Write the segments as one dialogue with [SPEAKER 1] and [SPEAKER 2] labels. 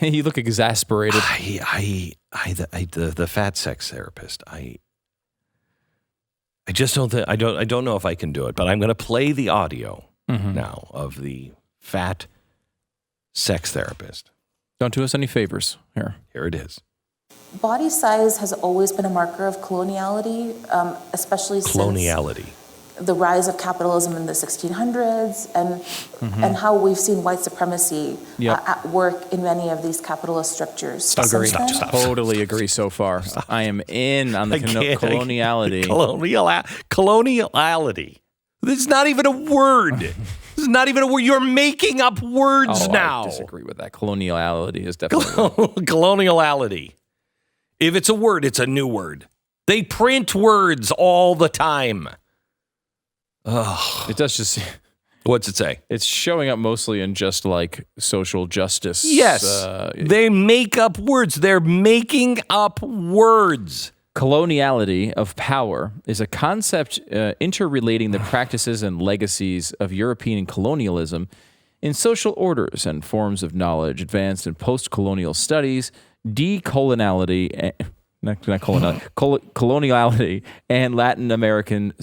[SPEAKER 1] You look exasperated.
[SPEAKER 2] The fat sex therapist. I just don't think I don't know if I can do it, but I'm going to play the audio now of the fat sex therapist.
[SPEAKER 1] Don't do us any favors here.
[SPEAKER 2] Here it is.
[SPEAKER 3] Body size has always been a marker of coloniality, especially
[SPEAKER 2] Coloniality.
[SPEAKER 3] since the rise of capitalism in the 1600s and how we've seen white supremacy at work in many of these capitalist structures.
[SPEAKER 1] Agree. Totally agree so far. I am in on the coloniality.
[SPEAKER 2] Coloniality. This is not even a word. This is not even a word. You're making up words now.
[SPEAKER 1] I disagree with that. Coloniality is definitely
[SPEAKER 2] coloniality. If it's a word, it's a new word. They print words all the time.
[SPEAKER 1] It does just.
[SPEAKER 2] What's it say?
[SPEAKER 1] It's showing up mostly in just like social justice.
[SPEAKER 2] Yes. They make up words. They're making up words.
[SPEAKER 1] Coloniality of power is a concept interrelating the practices and legacies of European colonialism in social orders and forms of knowledge advanced in post-colonial studies, coloniality and Latin American.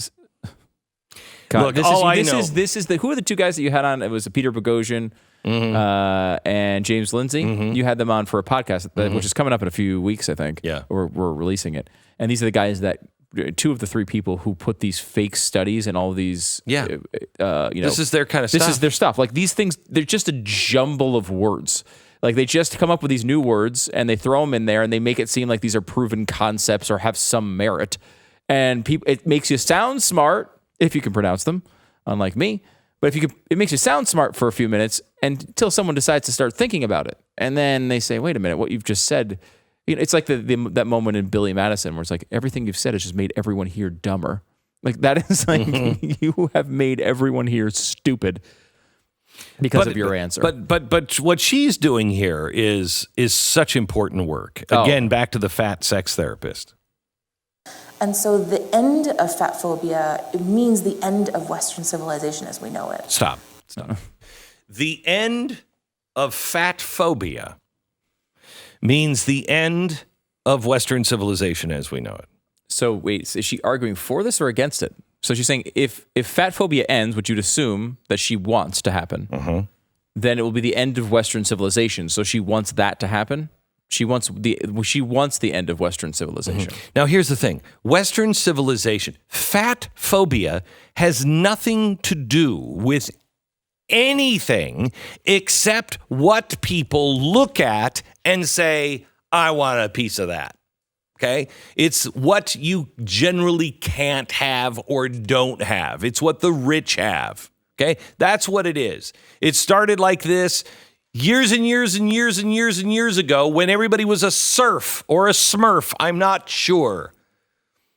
[SPEAKER 1] God,
[SPEAKER 2] Look,
[SPEAKER 1] this is who are the two guys that you had on? It was Peter Boghossian and James Lindsay. You had them on for a podcast, which is coming up in a few weeks, I think.
[SPEAKER 2] Yeah,
[SPEAKER 1] we're releasing it. And these are the guys that two of the three people who put these fake studies and all these. This
[SPEAKER 2] is their kind of stuff.
[SPEAKER 1] This is their stuff. Like these things, they're just a jumble of words. Like they just come up with these new words and they throw them in there and they make it seem like these are proven concepts or have some merit. And it makes you sound smart if you can pronounce them, unlike me. But it makes you sound smart for a few minutes until someone decides to start thinking about it. And then they say, wait a minute, what you've just said, it's like that moment in Billy Madison where it's like, everything you've said has just made everyone here dumber. Like that is like, you have made everyone here stupid because of your answer.
[SPEAKER 2] But what she's doing here is such important work. Again, back to the fat sex therapist.
[SPEAKER 3] And so the end of fatphobia, it means the end of Western civilization as we know it.
[SPEAKER 2] Stop. The end of fatphobia means the end of Western civilization as we know it.
[SPEAKER 1] So wait, is she arguing for this or against it? So she's saying if fatphobia ends, which you'd assume that she wants to happen, then it will be the end of Western civilization. So she wants that to happen? She wants the end of Western civilization.
[SPEAKER 2] Now, here's the thing. Western civilization, fat phobia has nothing to do with anything except what people look at and say, I want a piece of that. Okay? It's what you generally can't have or don't have. It's what the rich have. Okay? That's what it is. It started like this years and years and years and years and years ago when everybody was a serf or a smurf. I'm not sure.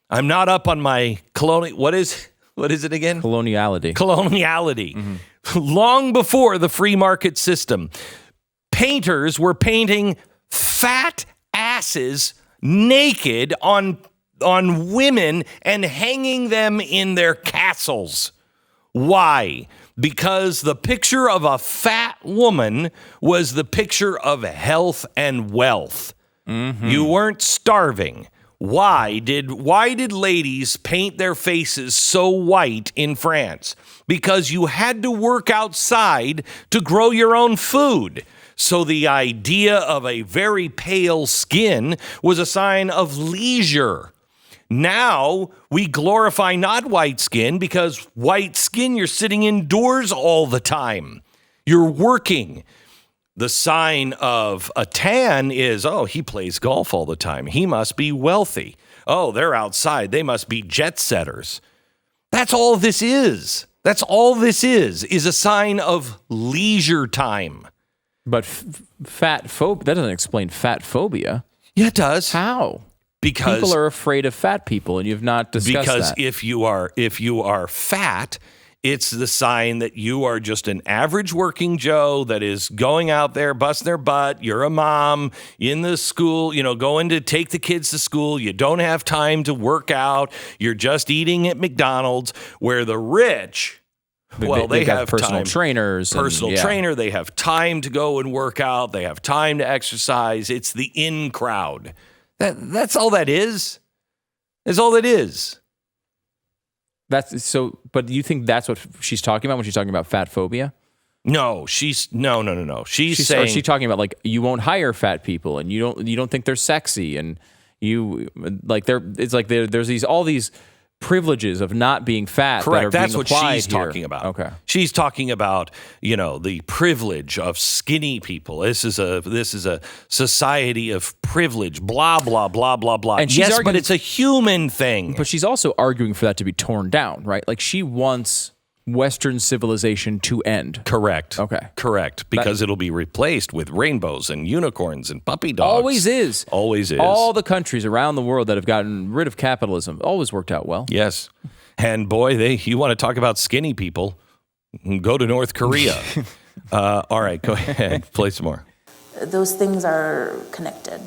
[SPEAKER 2] I'm not up on my what is it again?
[SPEAKER 1] Coloniality.
[SPEAKER 2] Long before the free market system, painters were painting fat asses naked on women and hanging them in their castles. Why? Because the picture of a fat woman was the picture of health and wealth. You weren't starving. Why did ladies paint their faces so white in France? Because you had to work outside to grow your own food. So the idea of a very pale skin was a sign of leisure. Now we glorify not white skin because white skin, you're sitting indoors all the time. You're working. The sign of a tan is, he plays golf all the time. He must be wealthy. Oh, they're outside. They must be jet setters. That's all this is. That's all this is a sign of leisure time.
[SPEAKER 1] But that doesn't explain fat phobia.
[SPEAKER 2] Yeah, it does.
[SPEAKER 1] How?
[SPEAKER 2] Because
[SPEAKER 1] people are afraid of fat people, and you've not discussed
[SPEAKER 2] because
[SPEAKER 1] that.
[SPEAKER 2] if you are fat, it's the sign that you are just an average working Joe that is going out there, busting their butt. You're a mom in the school, going to take the kids to school. You don't have time to work out. You're just eating at McDonald's, where the rich They have
[SPEAKER 1] personal
[SPEAKER 2] time.
[SPEAKER 1] trainers.
[SPEAKER 2] Personal trainer. They have time to go and work out. They have time to exercise. It's the in crowd. That's all that is. That's all it is.
[SPEAKER 1] That's so. But do you think that's what she's talking about when she's talking about fat phobia?
[SPEAKER 2] No, she's no. She's saying,
[SPEAKER 1] or is she talking about like you won't hire fat people and you don't think they're sexy and you like there's all these privileges of not being fat.
[SPEAKER 2] Correct.
[SPEAKER 1] That are
[SPEAKER 2] That's
[SPEAKER 1] being
[SPEAKER 2] what
[SPEAKER 1] applied
[SPEAKER 2] she's
[SPEAKER 1] here.
[SPEAKER 2] talking about.
[SPEAKER 1] Okay.
[SPEAKER 2] She's talking about, the privilege of skinny people. This is a society of privilege. Blah blah blah blah blah.
[SPEAKER 1] And she's
[SPEAKER 2] but
[SPEAKER 1] arguing,
[SPEAKER 2] it's a human thing.
[SPEAKER 1] But she's also arguing for that to be torn down, right? Like she wants Western civilization to end.
[SPEAKER 2] Correct.
[SPEAKER 1] Okay.
[SPEAKER 2] Correct. Because it'll be replaced with rainbows and unicorns and puppy dogs.
[SPEAKER 1] Always is.
[SPEAKER 2] Always is.
[SPEAKER 1] All the countries around the world that have gotten rid of capitalism always worked out well.
[SPEAKER 2] Yes. And boy, you want to talk about skinny people, go to North Korea. All right, go ahead. Play some more.
[SPEAKER 3] Those things are connected.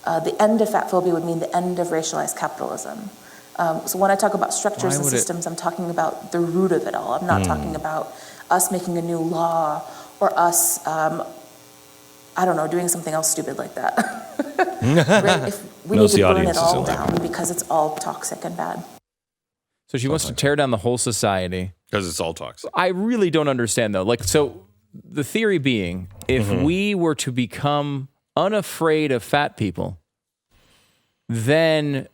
[SPEAKER 3] The end of fat phobia would mean the end of racialized capitalism. So when I talk about structures and systems, I'm talking about the root of it all. I'm not talking about us making a new law or us, doing something else stupid like that. Right? We need to burn it all down because it's all toxic and bad.
[SPEAKER 1] So she wants to tear down the whole society.
[SPEAKER 2] Because it's all toxic.
[SPEAKER 1] I really don't understand, though. So the theory being, if we were to become unafraid of fat people, then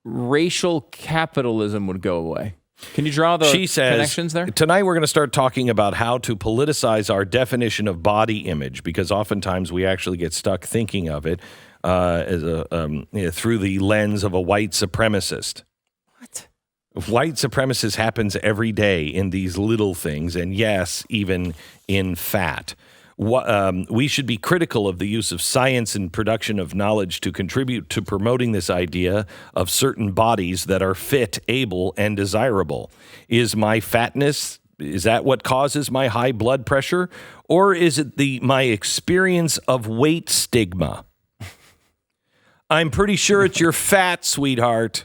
[SPEAKER 1] racial capitalism would go away. Can you draw the connections there?
[SPEAKER 2] Tonight we're going to start talking about how to politicize our definition of body image, because oftentimes we actually get stuck thinking of it through the lens of a white supremacist.
[SPEAKER 1] What?
[SPEAKER 2] White supremacist happens every day in these little things, and yes, even in fat. We should be critical of the use of science and production of knowledge to contribute to promoting this idea of certain bodies that are fit, able, and desirable. Is my fatness, is that what causes my high blood pressure? Or is it my experience of weight stigma? I'm pretty sure it's your fat, sweetheart.